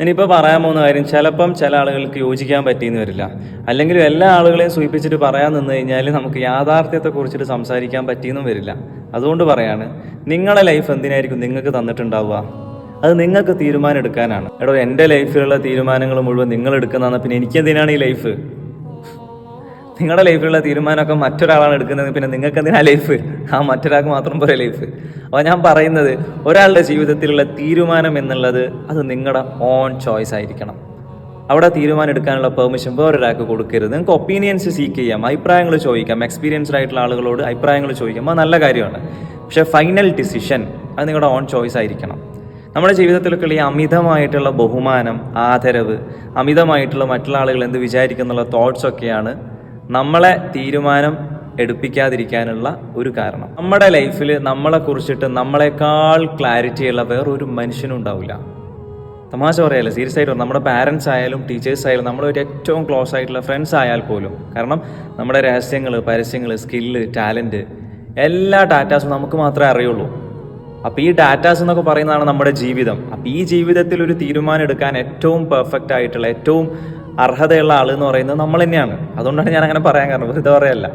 ഇനിയിപ്പോൾ പറയാൻ പോകുന്ന കാര്യം ചിലപ്പം ചില ആളുകൾക്ക് യോജിക്കാൻ പറ്റിയെന്ന് വരില്ല. അല്ലെങ്കിൽ എല്ലാ ആളുകളെയും സൂചിപ്പിച്ചിട്ട് പറയാൻ നിന്ന് കഴിഞ്ഞാൽ നമുക്ക് യാഥാർത്ഥ്യത്തെക്കുറിച്ചിട്ട് സംസാരിക്കാൻ പറ്റിയെന്നും വരില്ല. അതുകൊണ്ട് പറയാണ്, നിങ്ങളുടെ ലൈഫ് എന്തിനായിരിക്കും നിങ്ങൾക്ക് തന്നിട്ടുണ്ടാവുക? അത് നിങ്ങൾക്ക് തീരുമാനം എടുക്കാനാണ്. എടോ, എൻ്റെ ലൈഫിലുള്ള തീരുമാനങ്ങൾ മുഴുവൻ നിങ്ങൾ എടുക്കുന്നതാണ്, പിന്നെ എനിക്കെന്തിനാണ് ഈ ലൈഫ്? നിങ്ങളുടെ ലൈഫിലുള്ള തീരുമാനമൊക്കെ മറ്റൊരാളാണ് എടുക്കുന്നത്, പിന്നെ നിങ്ങൾക്ക് എന്തിനാ ലൈഫ്? ആ മറ്റൊരാൾക്ക് മാത്രം പോലെ ലൈഫ്. അപ്പോൾ ഞാൻ പറയുന്നത്, ഒരാളുടെ ജീവിതത്തിലുള്ള തീരുമാനം എന്നുള്ളത് അത് നിങ്ങളുടെ ഓൺ ചോയ്സ് ആയിരിക്കണം. അവിടെ തീരുമാനം എടുക്കാനുള്ള പെർമിഷൻ വേറൊരാൾക്ക് കൊടുക്കരുത്. നിങ്ങൾക്ക് ഒപ്പീനിയൻസ് സീക്ക് ചെയ്യാം, അഭിപ്രായങ്ങൾ ചോദിക്കാം, എക്സ്പീരിയൻസ്ഡ് ആയിട്ടുള്ള ആളുകളോട് അഭിപ്രായങ്ങൾ ചോദിക്കാം, അത് നല്ല കാര്യമാണ്. പക്ഷേ ഫൈനൽ ഡിസിഷൻ അത് നിങ്ങളുടെ ഓൺ ചോയ്സ് ആയിരിക്കണം. നമ്മുടെ ജീവിതത്തിലൊക്കെ ഈ അമിതമായിട്ടുള്ള ബഹുമാനം, ആദരവ്, അമിതമായിട്ടുള്ള മറ്റുള്ള ആളുകൾ എന്ത് വിചാരിക്കുന്നുള്ള തോട്ട്സൊക്കെയാണ് നമ്മളെ തീരുമാനം എടുപ്പിക്കാതിരിക്കാനുള്ള ഒരു കാരണം. നമ്മുടെ ലൈഫിൽ നമ്മളെ കുറിച്ചിട്ട് നമ്മളെക്കാൾ ക്ലാരിറ്റി ഉള്ള വേറൊരു മനുഷ്യനും ഉണ്ടാവില്ല. തമാശ പറയല്ല, സീരിയസ് ആയിട്ട് നമ്മുടെ പാരൻസ് ആയാലും ടീച്ചേഴ്സ് ആയാലും നമ്മുടെ ഒരു ഏറ്റവും ക്ലോസ് ആയിട്ടുള്ള ഫ്രണ്ട്സ് ആയാൽ പോലും. കാരണം നമ്മുടെ രഹസ്യങ്ങൾ, പരസ്യങ്ങൾ, സ്കില്ല്, ടാലൻറ്റ് എല്ലാ ഡാറ്റാസും നമുക്ക് മാത്രമേ അറിയുള്ളൂ. അപ്പോൾ ഈ ഡാറ്റാസ് എന്നൊക്കെ പറയുന്നതാണ് നമ്മുടെ ജീവിതം. അപ്പോൾ ഈ ജീവിതത്തിൽ ഒരു തീരുമാനം എടുക്കാൻ ഏറ്റവും പെർഫെക്റ്റ് ആയിട്ടുള്ള, ഏറ്റവും അർഹതയുള്ള ആൾ എന്ന് പറയുന്നത് നമ്മൾ തന്നെയാണ്. അതുകൊണ്ടാണ് ഞാൻ അങ്ങനെ പറയാൻ കാരണം, വെറുതെ പറയല്ല.